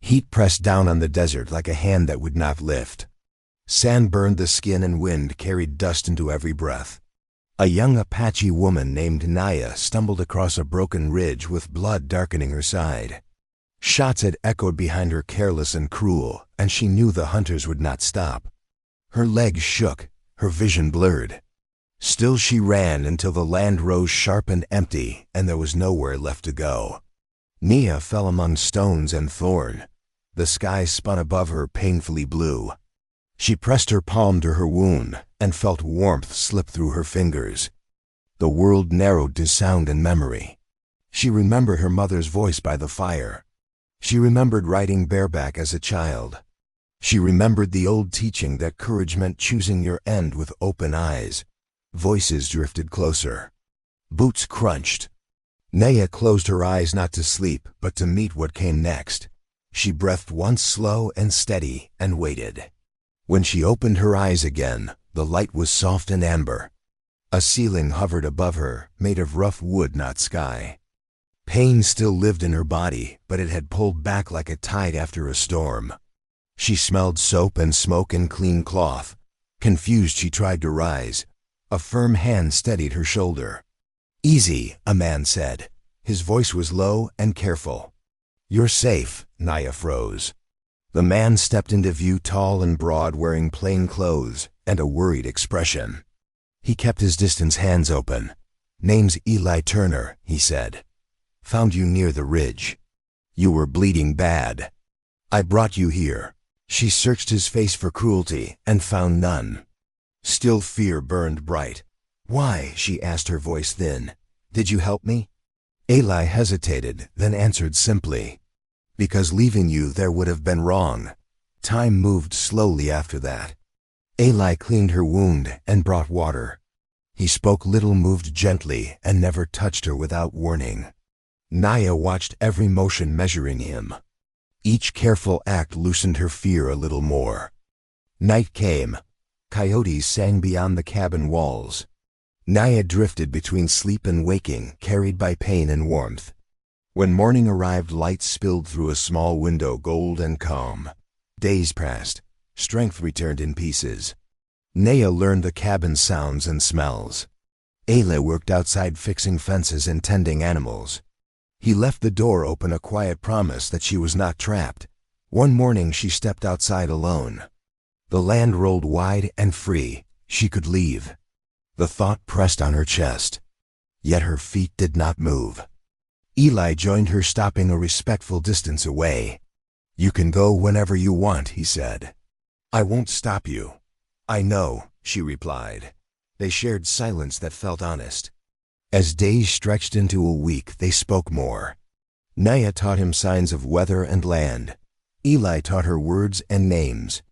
Heat pressed down on the desert like a hand that would not lift. Sand burned the skin and wind carried dust into every breath. A young Apache woman named Naya stumbled across a broken ridge with blood darkening her side. Shots had echoed behind her, careless and cruel, and she knew the hunters would not stop. Her legs shook, her vision blurred. Still she ran until the land rose sharp and empty, and there was nowhere left to go. Nia fell among stones and thorn. The sky spun above her, painfully blue. She pressed her palm to her wound and felt warmth slip through her fingers. The world narrowed to sound and memory. She remembered her mother's voice by the fire. She remembered riding bareback as a child. She remembered the old teaching that courage meant choosing your end with open eyes. Voices drifted closer. Boots crunched. Naya closed her eyes not to sleep, but to meet what came next. She breathed once slow and steady and waited. When she opened her eyes again, the light was soft and amber. A ceiling hovered above her, made of rough wood, not sky. Pain still lived in her body, but it had pulled back like a tide after a storm. She smelled soap and smoke and clean cloth. Confused, she tried to rise. A firm hand steadied her shoulder. "Easy," a man said. His voice was low and careful. "You're safe." Naya froze. The man stepped into view, tall and broad, wearing plain clothes and a worried expression. He kept his distance, hands open. "Name's Eli Turner," he said. "Found you near the ridge. You were bleeding bad. I brought you here." She searched his face for cruelty and found none. Still fear burned bright. "Why?" she asked, her voice thin. "Did you help me?" Eli hesitated, then answered simply, "Because leaving you there would have been wrong." Time moved slowly after that. Eli cleaned her wound and brought water. He spoke little, moved gently, and never touched her without warning. Naya watched every motion, measuring him. Each careful act loosened her fear a little more. Night came. Coyotes sang beyond the cabin walls. Naya drifted between sleep and waking, carried by pain and warmth. When morning arrived, light spilled through a small window, gold and calm. Days passed. Strength returned in pieces. Naya learned the cabin sounds and smells. Eli worked outside, fixing fences and tending animals. He left the door open, a quiet promise that she was not trapped. One morning she stepped outside alone. The land rolled wide and free. She could leave. The thought pressed on her chest. Yet her feet did not move. Eli joined her, stopping a respectful distance away. "You can go whenever you want," he said. "I won't stop you." "I know," she replied. They shared silence that felt honest. As days stretched into a week, they spoke more. Naya taught him signs of weather and land. Eli taught her words and names.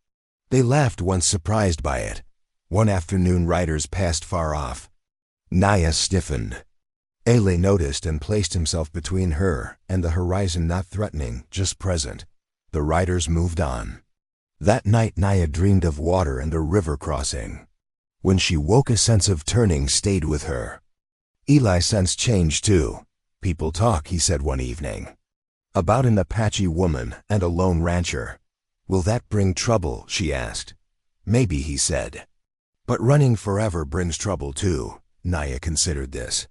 They laughed once, surprised by it. One afternoon, riders passed far off. Naya stiffened. Eli noticed and placed himself between her and the horizon, not threatening, just present. The riders moved on. That night Naya dreamed of water and a river crossing. When she woke, a sense of turning stayed with her. Eli sensed change too. "People talk," he said one evening, "about an Apache woman and a lone rancher." "Will that bring trouble?" she asked. "Maybe," he said. "But running forever brings trouble too." Naya considered this.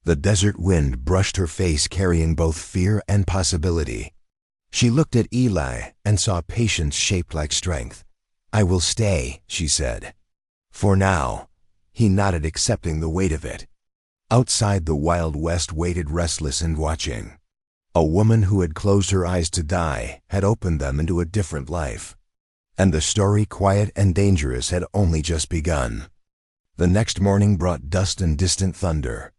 The desert wind brushed her face, carrying both fear and possibility. She looked at Eli and saw patience shaped like strength. "I will stay," she said. "For now." He nodded, accepting the weight of it. Outside, the Wild West waited, restless and watching. A woman who had closed her eyes to die had opened them into a different life. And the story, quiet and dangerous, had only just begun. The next morning brought dust and distant thunder.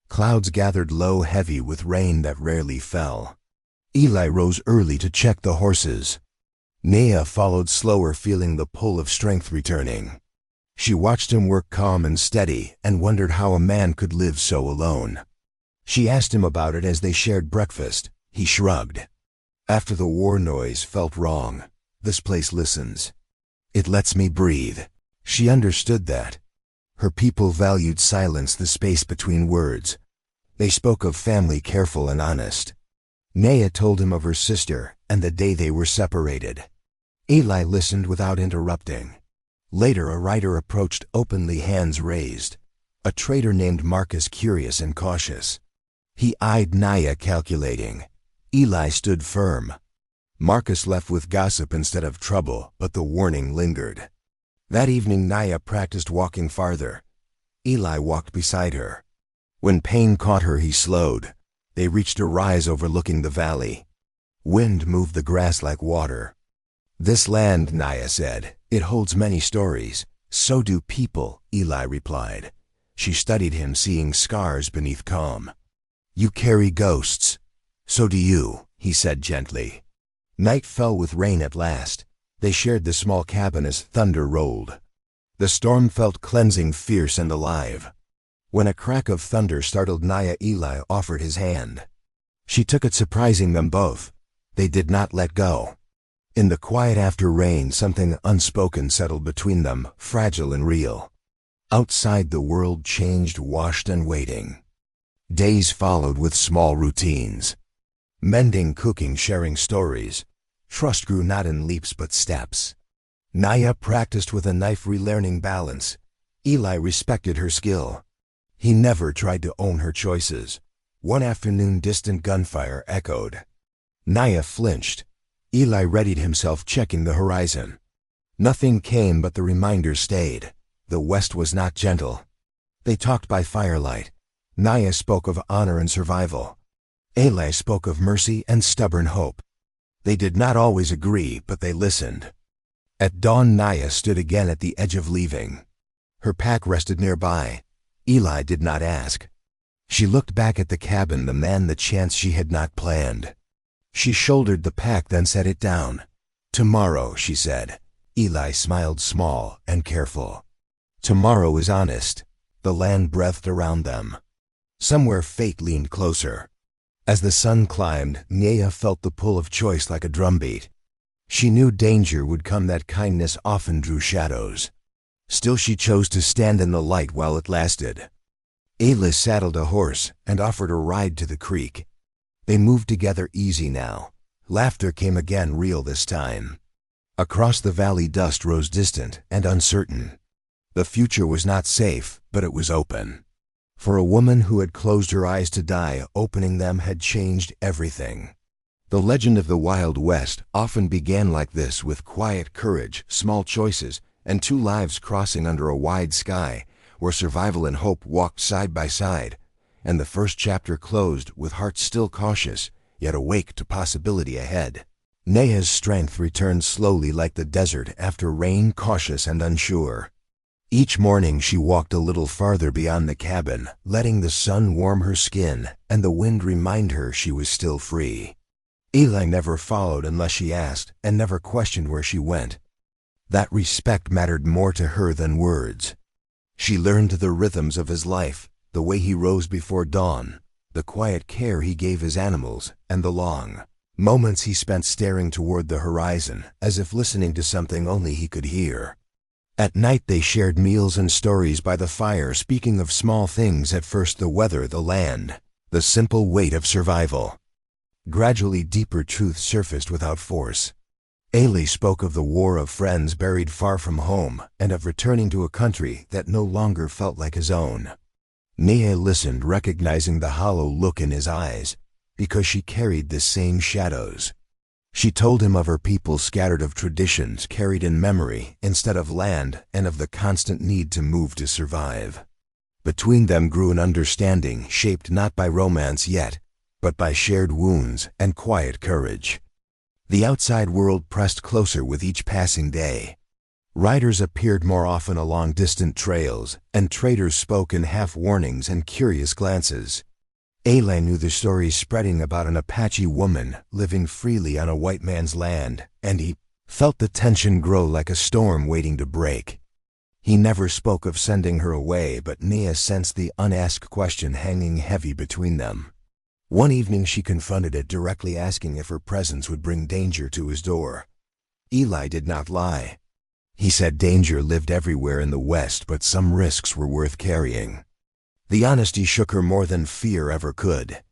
Clouds gathered low, heavy with rain that rarely fell. Eli rose early to check the horses. Naya followed slower, feeling the pull of strength returning. She watched him work, calm and steady, and wondered how a man could live so alone. She asked him about it as they shared breakfast. He shrugged. "After the war, noise felt wrong. This place listens. It lets me breathe." She understood that. Her people valued silence, the space between words. They spoke of family, careful and honest. Naya told him of her sister, and the day they were separated. Eli listened without interrupting. Later, a rider approached openly, hands raised. A trader named Marcus, curious and cautious. He eyed Naya, calculating. Eli stood firm. Marcus left with gossip instead of trouble, but the warning lingered. That evening, Naya practiced walking farther. Eli walked beside her. When pain caught her, he slowed. They reached a rise overlooking the valley. Wind moved the grass like water. "This land," Naya said, "it holds many stories." "So do people," Eli replied. She studied him, seeing scars beneath calm. "You carry ghosts." "So do you," he said gently. Night fell with rain at last. They shared the small cabin as thunder rolled. The storm felt cleansing, fierce and alive. When a crack of thunder startled Naya, Eli offered his hand. She took it, surprising them both. They did not let go. In the quiet after rain, something unspoken settled between them, fragile and real. Outside, the world changed, washed and waiting. Days followed with small routines. Mending, cooking, sharing stories. Trust grew not in leaps but steps. Naya practiced with a knife, relearning balance. Eli respected her skill. He never tried to own her choices. One afternoon, distant gunfire echoed. Naya flinched. Eli readied himself, checking the horizon. Nothing came, but the reminder stayed. The west was not gentle. They talked by firelight. Naya spoke of honor and survival. Eli spoke of mercy and stubborn hope. They did not always agree, but they listened. At dawn, Naya stood again at the edge of leaving. Her pack rested nearby. Eli did not ask. She looked back at the cabin, the man, the chance she had not planned. She shouldered the pack, then set it down. "Tomorrow," she said. Eli smiled, small and careful. "Tomorrow is honest." The land breathed around them. Somewhere, fate leaned closer. As the sun climbed, Naya felt the pull of choice like a drumbeat. She knew danger would come, that kindness often drew shadows. Still, she chose to stand in the light while it lasted. Eli saddled a horse and offered a ride to the creek. They moved together, easy now. Laughter came again, real this time. Across the valley, dust rose, distant and uncertain. The future was not safe, but it was open. For a woman who had closed her eyes to die, opening them had changed everything. The legend of the Wild West often began like this, with quiet courage, small choices, and two lives crossing under a wide sky, where survival and hope walked side by side. And the first chapter closed with hearts still cautious, yet awake to possibility ahead. Naya's strength returned slowly, like the desert after rain, cautious and unsure. Each morning she walked a little farther beyond the cabin, letting the sun warm her skin and the wind remind her she was still free. Eli never followed unless she asked, and never questioned where she went. That respect mattered more to her than words. She learned the rhythms of his life, the way he rose before dawn, the quiet care he gave his animals, and the long moments he spent staring toward the horizon, as if listening to something only he could hear. At night they shared meals and stories by the fire, speaking of small things, at first the weather, the land, the simple weight of survival. Gradually deeper truths surfaced without force. Eli spoke of the war, of friends buried far from home, and of returning to a country that no longer felt like his own. Naya listened, recognizing the hollow look in his eyes, because she carried the same shadows. She told him of her people, scattered, of traditions carried in memory instead of land, and of the constant need to move to survive. Between them grew an understanding, shaped not by romance yet, but by shared wounds and quiet courage. The outside world pressed closer with each passing day. Riders appeared more often along distant trails, and traders spoke in half-warnings and curious glances. Eli knew the stories spreading about an Apache woman living freely on a white man's land, and he felt the tension grow like a storm waiting to break. He never spoke of sending her away, but Naya sensed the unasked question hanging heavy between them. One evening she confronted it, directly asking if her presence would bring danger to his door. Eli did not lie. He said danger lived everywhere in the West, but some risks were worth carrying. The honesty shook her more than fear ever could.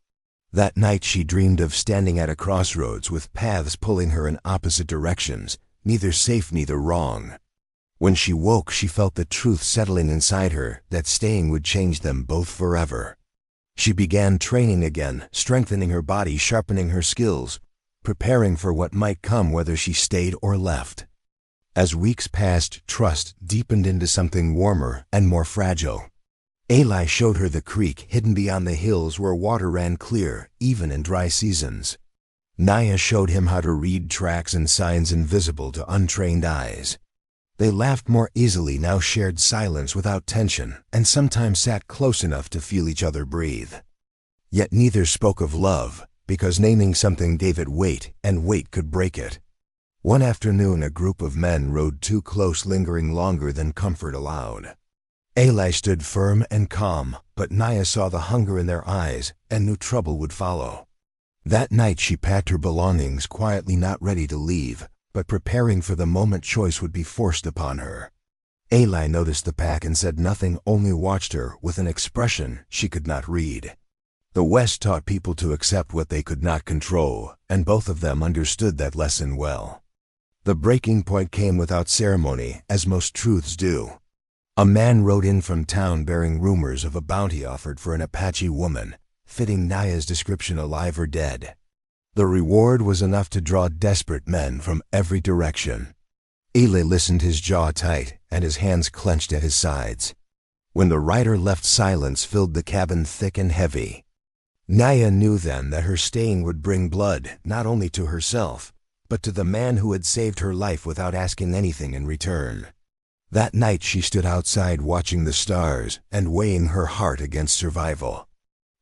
That night she dreamed of standing at a crossroads with paths pulling her in opposite directions, neither safe, neither wrong. When she woke, she felt the truth settling inside her, that staying would change them both forever. She began training again, strengthening her body, sharpening her skills, preparing for what might come whether she stayed or left. As weeks passed, trust deepened into something warmer and more fragile. Eli showed her the creek hidden beyond the hills where water ran clear, even in dry seasons. Naya showed him how to read tracks and signs invisible to untrained eyes. They laughed more easily, now shared silence without tension, and sometimes sat close enough to feel each other breathe. Yet neither spoke of love, because naming something gave it weight, and weight could break it. One afternoon a group of men rode too close, lingering longer than comfort allowed. Eli stood firm and calm, but Naya saw the hunger in their eyes and knew trouble would follow. That night she packed her belongings quietly, not ready to leave, but preparing for the moment choice would be forced upon her. Eli noticed the pack and said nothing, only watched her with an expression she could not read. The West taught people to accept what they could not control, and both of them understood that lesson well. The breaking point came without ceremony, as most truths do. A man rode in from town bearing rumors of a bounty offered for an Apache woman, fitting Naya's description, alive or dead. The reward was enough to draw desperate men from every direction. Eli listened, his jaw tight and his hands clenched at his sides. When the rider left, silence filled the cabin thick and heavy. Naya knew then that her staying would bring blood, not only to herself, but to the man who had saved her life without asking anything in return. That night she stood outside watching the stars and weighing her heart against survival.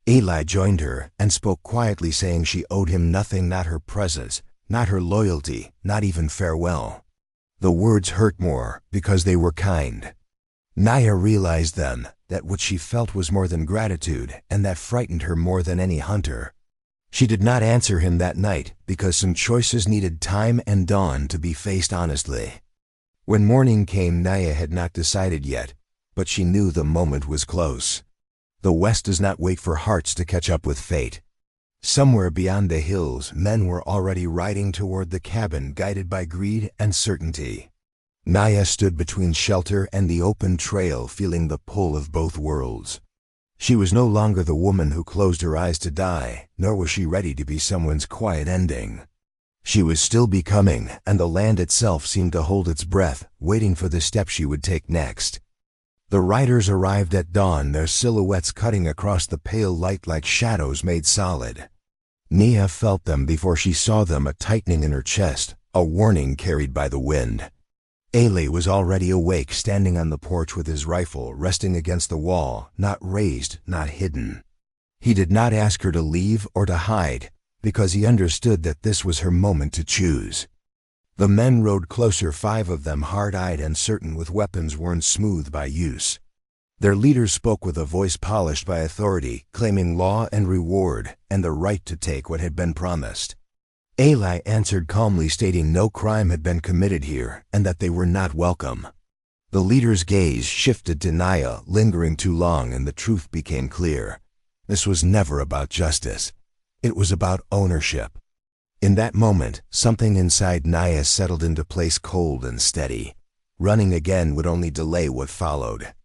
Eli joined her and spoke quietly, saying she owed him nothing, not her presence, not her loyalty, not even farewell. The words hurt more because they were kind. Naya realized then that what she felt was more than gratitude, and that frightened her more than any hunter. She did not answer him that night because some choices needed time and dawn to be faced honestly. When morning came, Naya had not decided yet, but she knew the moment was close. The West does not wait for hearts to catch up with fate. Somewhere beyond the hills, men were already riding toward the cabin, guided by greed and certainty. Naya stood between shelter and the open trail, feeling the pull of both worlds. She was no longer the woman who closed her eyes to die, nor was she ready to be someone's quiet ending. She was still becoming, and the land itself seemed to hold its breath, waiting for the step she would take next. The riders arrived at dawn, their silhouettes cutting across the pale light like shadows made solid. Naya felt them before she saw them, a tightening in her chest, a warning carried by the wind. Eli was already awake, standing on the porch with his rifle resting against the wall, not raised, not hidden. He did not ask her to leave or to hide, because he understood that this was her moment to choose. The men rode closer, 5 of them hard-eyed and certain, with weapons worn smooth by use. Their leader spoke with a voice polished by authority, claiming law and reward, and the right to take what had been promised. Eli answered calmly, stating no crime had been committed here, and that they were not welcome. The leader's gaze shifted to Naya, lingering too long, and the truth became clear. This was never about justice. It was about ownership. In that moment, something inside Naya settled into place, cold and steady. Running again would only delay what followed.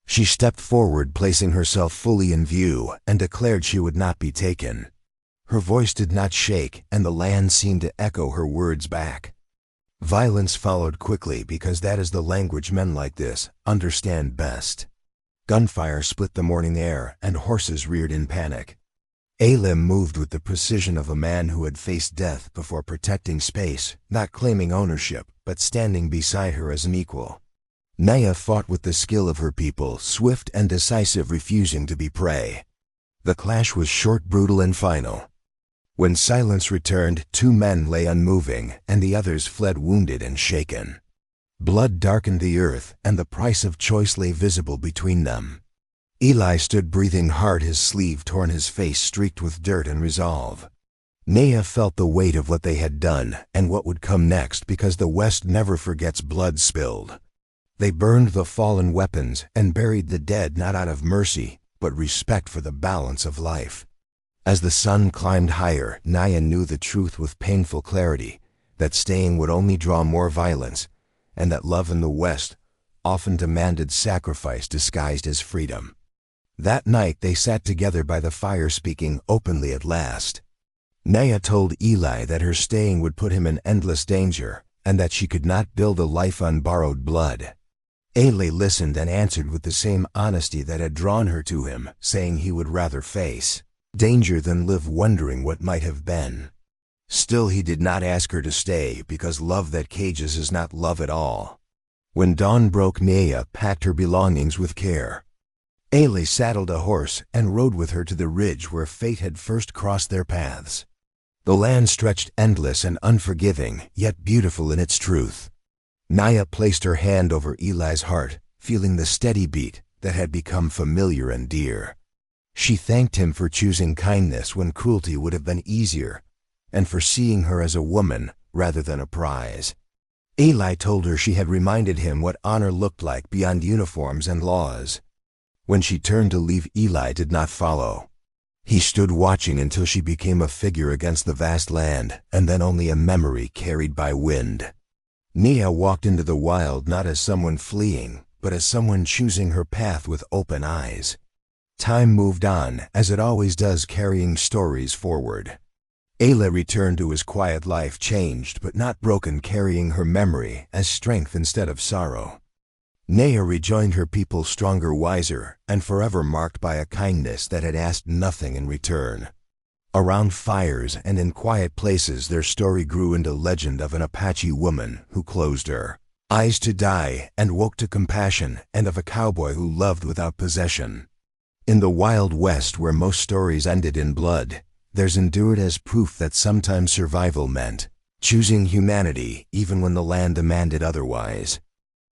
She stepped forward, placing herself fully in view, and declared she would not be taken. Her voice did not shake, and the land seemed to echo her words back. Violence followed quickly, because that is the language men like this understand best. Gunfire split the morning air, and horses reared in panic. Elim moved with the precision of a man who had faced death before, protecting space, not claiming ownership, but standing beside her as an equal. Naya fought with the skill of her people, swift and decisive, refusing to be prey. The clash was short, brutal, and final. When silence returned, 2 men lay unmoving, and the others fled wounded and shaken. Blood darkened the earth, and the price of choice lay visible between them. Eli stood breathing hard, his sleeve torn, his face streaked with dirt and resolve. Naya felt the weight of what they had done and what would come next, because the West never forgets blood spilled. They burned the fallen weapons and buried the dead, not out of mercy, but respect for the balance of life. As the sun climbed higher, Naya knew the truth with painful clarity, that staying would only draw more violence, and that love in the West often demanded sacrifice disguised as freedom. That night they sat together by the fire, speaking openly at last. Naya told Eli that her staying would put him in endless danger, and that she could not build a life on borrowed blood. Eli listened and answered with the same honesty that had drawn her to him, saying he would rather face danger than live wondering what might have been. Still, he did not ask her to stay, because love that cages is not love at all. When dawn broke, Naya packed her belongings with care. Eli saddled a horse and rode with her to the ridge where fate had first crossed their paths. The land stretched endless and unforgiving, yet beautiful in its truth. Naya placed her hand over Eli's heart, feeling the steady beat that had become familiar and dear. She thanked him for choosing kindness when cruelty would have been easier, and for seeing her as a woman rather than a prize. Eli told her she had reminded him what honor looked like beyond uniforms and laws. When she turned to leave, Eli did not follow. He stood watching until she became a figure against the vast land, and then only a memory carried by wind. Naya walked into the wild not as someone fleeing, but as someone choosing her path with open eyes. Time moved on, as it always does, carrying stories forward. Eli returned to his quiet life, changed but not broken, carrying her memory as strength instead of sorrow. Naya rejoined her people stronger, wiser, and forever marked by a kindness that had asked nothing in return. Around fires and in quiet places their story grew into legend of an Apache woman who closed her eyes to die and woke to compassion, and of a cowboy who loved without possession. In the Wild West, where most stories ended in blood, theirs endured as proof that sometimes survival meant choosing humanity even when the land demanded otherwise.